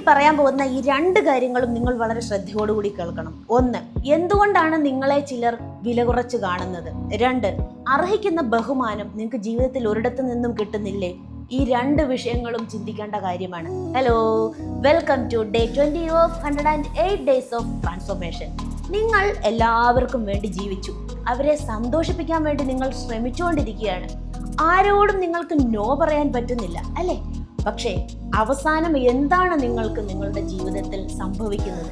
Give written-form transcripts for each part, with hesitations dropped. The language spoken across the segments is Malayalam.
പറയാൻ പോകുന്ന ഈ രണ്ട് കാര്യങ്ങളും നിങ്ങൾ വളരെ ശ്രദ്ധയോടുകൂടി കേൾക്കണം. ഒന്ന്, എന്തുകൊണ്ടാണ് നിങ്ങളെ ചിലർ വില കുറച്ച് കാണുന്നത്? രണ്ട്, അർഹിക്കുന്ന ബഹുമാനം നിങ്ങൾക്ക് ജീവിതത്തിൽ ഒരിടത്തു നിന്നും കിട്ടുന്നില്ലേ? ഈ രണ്ട് വിഷയങ്ങളും ചിന്തിക്കേണ്ട കാര്യമാണ്. Hello, welcome to day 20 of 108 days of transformation. നിങ്ങൾ എല്ലാവർക്കും വേണ്ടി ജീവിച്ചു, അവരെ സന്തോഷിപ്പിക്കാൻ വേണ്ടി നിങ്ങൾ ശ്രമിച്ചുകൊണ്ടിരിക്കുകയാണ്. ആരോടും നിങ്ങൾക്ക് നോ പറയാൻ പറ്റുന്നില്ല അല്ലേ? പക്ഷേ അവസാനം എന്താണ് നിങ്ങൾക്ക് നിങ്ങളുടെ ജീവിതത്തിൽ സംഭവിക്കുന്നത്?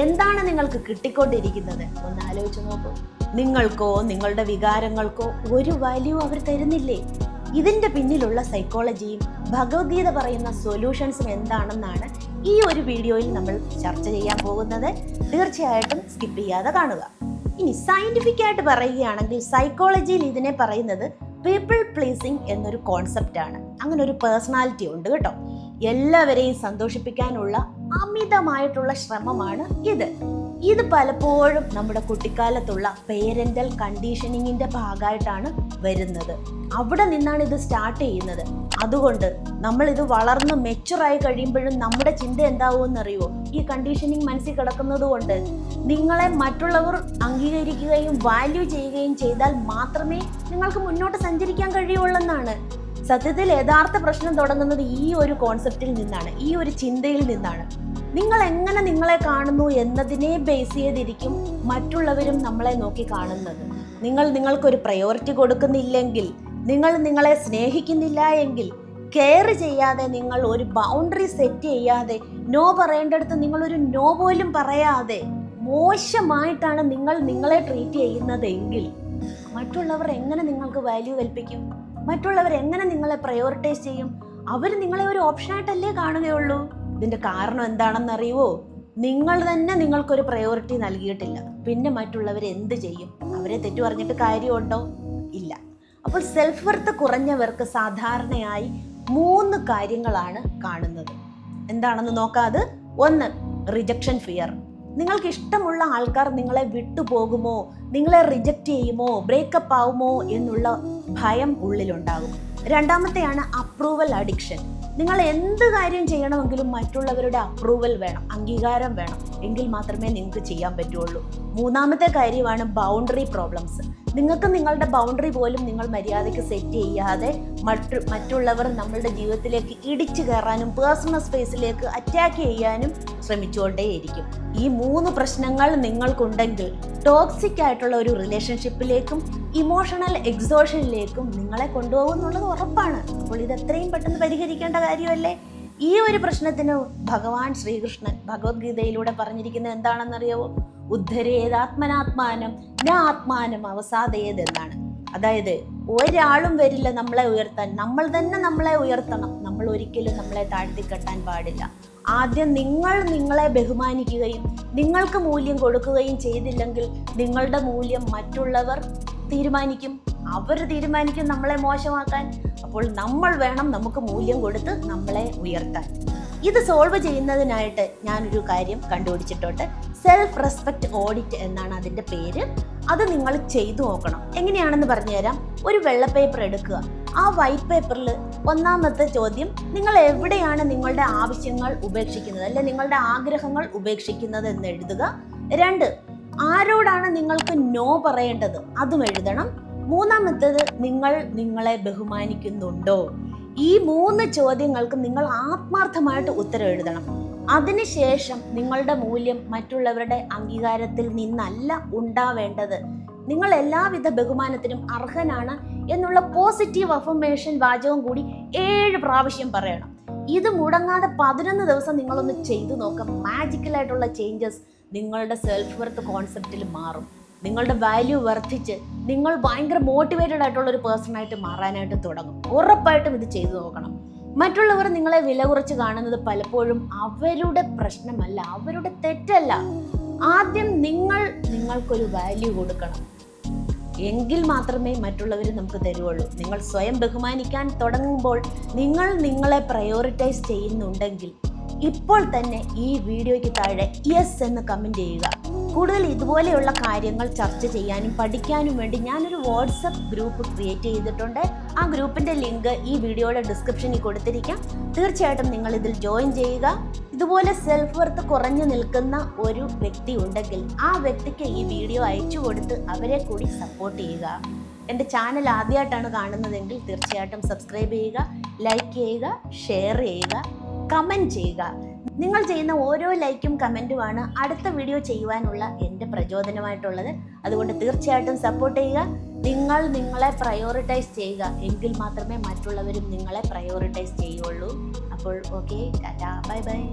എന്താണ് നിങ്ങൾക്ക് കിട്ടിക്കൊണ്ടിരിക്കുന്നത്? ഒന്ന് ആലോചിച്ച് നോക്കൂ. നിങ്ങൾക്കോ നിങ്ങളുടെ വികാരങ്ങൾക്കോ ഒരു വാല്യൂ അവർ തരുന്നില്ലേ? ഇതിന്റെ പിന്നിലുള്ള സൈക്കോളജിയും ഭഗവത്ഗീത പറയുന്ന സൊല്യൂഷൻസും എന്താണെന്നാണ് ഈ ഒരു വീഡിയോയിൽ നമ്മൾ ചർച്ച ചെയ്യാൻ പോകുന്നത്. തീർച്ചയായിട്ടും സ്കിപ്പ് ചെയ്യാതെ കാണുക. ഇനി സയന്റിഫിക് ആയിട്ട് പറയുകയാണെങ്കിൽ സൈക്കോളജിയിൽ ഇതിനെ പറയുന്നത് പീപ്പിൾ പ്ലീസിങ് എന്നൊരു കോൺസെപ്റ്റ് ആണ്. അങ്ങനെ ഒരു പേഴ്സണാലിറ്റി ഉണ്ട് കേട്ടോ. എല്ലാവരെയും സന്തോഷിപ്പിക്കാനുള്ള അമിതമായിട്ടുള്ള ശ്രമമാണ് ഇത് പലപ്പോഴും നമ്മുടെ കുട്ടിക്കാലത്തുള്ള പേരന്റൽ കണ്ടീഷനിങ്ങിന്റെ ഭാഗമായിട്ടാണ് വരുന്നത്. അവിടെ നിന്നാണ് ഇത് സ്റ്റാർട്ട് ചെയ്യുന്നത്. അതുകൊണ്ട് നമ്മൾ ഇത് വളർന്ന് മെച്ചുറായി കഴിയുമ്പോഴും നമ്മുടെ ചിന്ത എന്താവുമെന്നറിയോ? ഈ കണ്ടീഷനിങ് മനസ്സിൽ കിടക്കുന്നത് കൊണ്ട് നിങ്ങളെ മറ്റുള്ളവർ അംഗീകരിക്കുകയും വാല്യൂ ചെയ്യുകയും ചെയ്താൽ മാത്രമേ നിങ്ങൾക്ക് മുന്നോട്ട് സഞ്ചരിക്കാൻ കഴിയുള്ളെന്നാണ്. സത്യത്തിൽ യഥാർത്ഥ പ്രശ്നം തുടങ്ങുന്നത് ഈ ഒരു കോൺസെപ്റ്റിൽ നിന്നാണ്, ഈ ഒരു ചിന്തയിൽ നിന്നാണ്. നിങ്ങൾ എങ്ങനെ നിങ്ങളെ കാണുന്നു എന്നതിനെ ബേസ് ചെയ്തിരിക്കും മറ്റുള്ളവരും നമ്മളെ നോക്കി കാണുന്നത്. നിങ്ങൾക്കൊരു പ്രയോറിറ്റി കൊടുക്കുന്നില്ലെങ്കിൽ, നിങ്ങൾ നിങ്ങളെ സ്നേഹിക്കുന്നില്ല എങ്കിൽ, കെയർ ചെയ്യാതെ, നിങ്ങൾ ഒരു ബൗണ്ടറി സെറ്റ് ചെയ്യാതെ, നോ പറയേണ്ടടുത്ത് നിങ്ങളൊരു നോ പോലും പറയാതെ മോശമായിട്ടാണ് നിങ്ങൾ നിങ്ങളെ ട്രീറ്റ് ചെയ്യുന്നതെങ്കിൽ മറ്റുള്ളവർ എങ്ങനെ നിങ്ങൾക്ക് വാല്യൂ കൽപ്പിക്കും? മറ്റുള്ളവർ എങ്ങനെ നിങ്ങളെ പ്രയോറിറ്റൈസ് ചെയ്യും? അവർ നിങ്ങളെ ഒരു ഓപ്ഷനായിട്ടല്ലേ കാണുകയുള്ളൂ. ഇതിന്റെ കാരണം എന്താണെന്ന് അറിയുമോ? നിങ്ങൾ തന്നെ നിങ്ങൾക്കൊരു പ്രയോറിറ്റി നൽകിയിട്ടില്ല. പിന്നെ മറ്റുള്ളവർ എന്ത് ചെയ്യും? അവരെ തെറ്റു പറഞ്ഞിട്ട് കാര്യമുണ്ടോ? ഇല്ല. അപ്പോൾ സെൽഫ് വർത്ത് കുറഞ്ഞവർക്ക് സാധാരണയായി 3 കാര്യങ്ങളാണ് കാണുന്നത്. എന്താണെന്ന് നോക്കാതെ. ഒന്ന്, റിജക്ഷൻ ഫിയർ. നിങ്ങൾക്ക് ഇഷ്ടമുള്ള ആൾക്കാർ നിങ്ങളെ വിട്ടുപോകുമോ, നിങ്ങളെ റിജക്റ്റ് ചെയ്യുമോ, ബ്രേക്കപ്പ് ആവുമോ എന്നുള്ള ഭയം ഉള്ളിലുണ്ടാകും. രണ്ടാമത്തെയാണ് അപ്രൂവൽ അഡിക്ഷൻ. നിങ്ങൾ എന്ത് കാര്യം ചെയ്യണമെങ്കിലും മറ്റുള്ളവരുടെ അപ്രൂവൽ വേണം, അംഗീകാരം വേണം, എങ്കിൽ മാത്രമേ നിങ്ങൾക്ക് ചെയ്യാൻ പറ്റുള്ളൂ. മൂന്നാമത്തെ കാര്യമാണ് ബൗണ്ടറി പ്രോബ്ലംസ്. നിങ്ങൾക്ക് നിങ്ങളുടെ ബൗണ്ടറി പോലും നിങ്ങൾ മര്യാദയ്ക്ക് സെറ്റ് ചെയ്യാതെ മറ്റുള്ളവർ നമ്മളുടെ ജീവിതത്തിലേക്ക് ഇടിച്ചു കയറാനും പേഴ്സണൽ സ്പേസിലേക്ക് അറ്റാക്ക് ചെയ്യാനും ശ്രമിച്ചുകൊണ്ടേയിരിക്കും. ഈ 3 പ്രശ്നങ്ങൾ നിങ്ങൾക്കുണ്ടെങ്കിൽ ടോക്സിക് ആയിട്ടുള്ള ഒരു റിലേഷൻഷിപ്പിലേക്കും ഇമോഷണൽ എക്സോഷനിലേക്കും നിങ്ങളെ കൊണ്ടുപോകും എന്നുള്ളത് ഉറപ്പാണ്. അപ്പോൾ ഇത് എത്രയും പെട്ടെന്ന് പരിഹരിക്കേണ്ട കാര്യമല്ലേ? ഈ ഒരു പ്രശ്നത്തിന് ഭഗവാൻ ശ്രീകൃഷ്ണൻ ഭഗവത്ഗീതയിലൂടെ പറഞ്ഞിരിക്കുന്നത് എന്താണെന്നറിയാവോ? ഉദ്ധരേതാത്മനാത്മാനം ന ആത്മാനം അവസാദയേത് എന്നാണ്. അതായത് ഒരാളും വരില്ല നമ്മളെ ഉയർത്താൻ, നമ്മൾ തന്നെ നമ്മളെ ഉയർത്തണം. നമ്മൾ ഒരിക്കലും നമ്മളെ താഴ്ത്തിക്കെട്ടാൻ പാടില്ല. ആദ്യം നിങ്ങൾ നിങ്ങളെ ബഹുമാനിക്കുകയും നിങ്ങൾക്ക് മൂല്യം കൊടുക്കുകയും ചെയ്തില്ലെങ്കിൽ നിങ്ങളുടെ മൂല്യം മറ്റുള്ളവർ തീരുമാനിക്കും. അവർ തീരുമാനിക്കും നമ്മളെ മോശമാക്കാൻ. അപ്പോൾ നമ്മൾ വേണം നമുക്ക് മൂല്യം കൊടുത്ത് നമ്മളെ ഉയർത്താൻ. ഇത് സോൾവ് ചെയ്യുന്നതിനായിട്ട് ഞാനൊരു കാര്യം കണ്ടുപിടിച്ചിട്ടുണ്ട്. സെൽഫ് റെസ്പെക്റ്റ് ഓഡിറ്റ് എന്നാണ് അതിൻ്റെ പേര്. അത് നിങ്ങൾ ചെയ്തു നോക്കണം. എങ്ങനെയാണെന്ന് പറഞ്ഞുതരാം. ഒരു വെള്ള പേപ്പർ എടുക്കുക. ആ വൈറ്റ് പേപ്പറിൽ ഒന്നാമത്തെ ചോദ്യം, നിങ്ങൾ എവിടെയാണ് നിങ്ങളുടെ ആവശ്യങ്ങൾ ഉപേക്ഷിക്കുന്നത്, അല്ലെ നിങ്ങളുടെ ആഗ്രഹങ്ങൾ ഉപേക്ഷിക്കുന്നത് എന്ന് എഴുതുക. 2, ആരോടാണ് നിങ്ങൾക്ക് നോ പറയേണ്ടത്, അതും എഴുതണം. മൂന്നാമത്തേത്, നിങ്ങൾ നിങ്ങളെ ബഹുമാനിക്കുന്നുണ്ടോ? ഈ 3 ചോദ്യങ്ങൾക്ക് നിങ്ങൾ ആത്മാർത്ഥമായിട്ട് ഉത്തരം എഴുതണം. അതിനുശേഷം നിങ്ങളുടെ മൂല്യം മറ്റുള്ളവരുടെ അംഗീകാരത്തിൽ നിന്നല്ല ഉണ്ടാവേണ്ടത്. നിങ്ങൾ എല്ലാവിധ ബഹുമാനത്തിനും അർഹനാണ് എന്നുള്ള പോസിറ്റീവ് അഫർമേഷൻ വാചകം കൂടി 7 പ്രാവശ്യം പറയണം. ഇത് മുടങ്ങാതെ 11 ദിവസം നിങ്ങളൊന്ന് ചെയ്തു നോക്കാം. മാജിക്കലായിട്ടുള്ള ചേഞ്ചസ് നിങ്ങളുടെ സെൽഫ് വർത്ത് കോൺസെപ്റ്റിൽ മാറും. നിങ്ങളുടെ വാല്യൂ വർദ്ധിച്ച് നിങ്ങൾ ഭയങ്കര മോട്ടിവേറ്റഡ് ആയിട്ടുള്ള ഒരു പേഴ്സണായിട്ട് മാറാനായിട്ട് തുടങ്ങും. ഉറപ്പായിട്ടും ഇത് ചെയ്തു നോക്കണം. മറ്റുള്ളവർ നിങ്ങളെ വില കുറച്ച് കാണുന്നത് പലപ്പോഴും അവരുടെ പ്രശ്നമല്ല, അവരുടെ തെറ്റല്ല. ആദ്യം നിങ്ങൾക്കൊരു വാല്യൂ കൊടുക്കണം. എങ്കിൽ മാത്രമേ മറ്റുള്ളവർ നമുക്ക് തരുവുള്ളൂ. നിങ്ങൾ സ്വയം ബഹുമാനിക്കാൻ തുടങ്ങുമ്പോൾ, നിങ്ങൾ നിങ്ങളെ പ്രയോറിറ്റൈസ് ചെയ്യുന്നുണ്ടെങ്കിൽ ഇപ്പോൾ തന്നെ ഈ വീഡിയോയ്ക്ക് താഴെ യെസ് എന്ന് കമൻറ്റ് ചെയ്യുക. കൂടുതൽ ഇതുപോലെയുള്ള കാര്യങ്ങൾ ചർച്ച ചെയ്യാനും പഠിക്കാനും വേണ്ടി ഞാനൊരു വാട്സപ്പ് ഗ്രൂപ്പ് ക്രിയേറ്റ് ചെയ്തിട്ടുണ്ട്. ആ ഗ്രൂപ്പിൻ്റെ ലിങ്ക് ഈ വീഡിയോയുടെ ഡിസ്ക്രിപ്ഷനിൽ കൊടുത്തിരിക്കാം. തീർച്ചയായിട്ടും നിങ്ങൾ ഇതിൽ ജോയിൻ ചെയ്യുക. ഇതുപോലെ സെൽഫ് വർത്ത് കുറഞ്ഞു നിൽക്കുന്ന ഒരു വ്യക്തി ഉണ്ടെങ്കിൽ ആ വ്യക്തിക്ക് ഈ വീഡിയോ അയച്ചു കൊടുത്ത് അവരെ കൂടി സപ്പോർട്ട് ചെയ്യുക. എൻ്റെ ചാനൽ ആദ്യമായിട്ടാണ് കാണുന്നതെങ്കിൽ തീർച്ചയായിട്ടും സബ്സ്ക്രൈബ് ചെയ്യുക, ലൈക്ക് ചെയ്യുക, ഷെയർ ചെയ്യുക, കമൻറ്റ് ചെയ്യുക. നിങ്ങൾ ചെയ്യുന്ന ഓരോ ലൈക്കും കമൻറ്റുമാണ് അടുത്ത വീഡിയോ ചെയ്യുവാനുള്ള എൻ്റെ പ്രചോദനമായിട്ടുള്ളത്. അതുകൊണ്ട് തീർച്ചയായിട്ടും സപ്പോർട്ട് ചെയ്യുക. നിങ്ങൾ നിങ്ങളെ പ്രയോറിറ്റൈസ് ചെയ്യുക, എങ്കിൽ മാത്രമേ മറ്റുള്ളവരും നിങ്ങളെ പ്രയോറിറ്റൈസ് ചെയ്യുള്ളൂ. അപ്പോൾ ഓക്കെ, ടാറ്റാ, ബൈ ബൈ.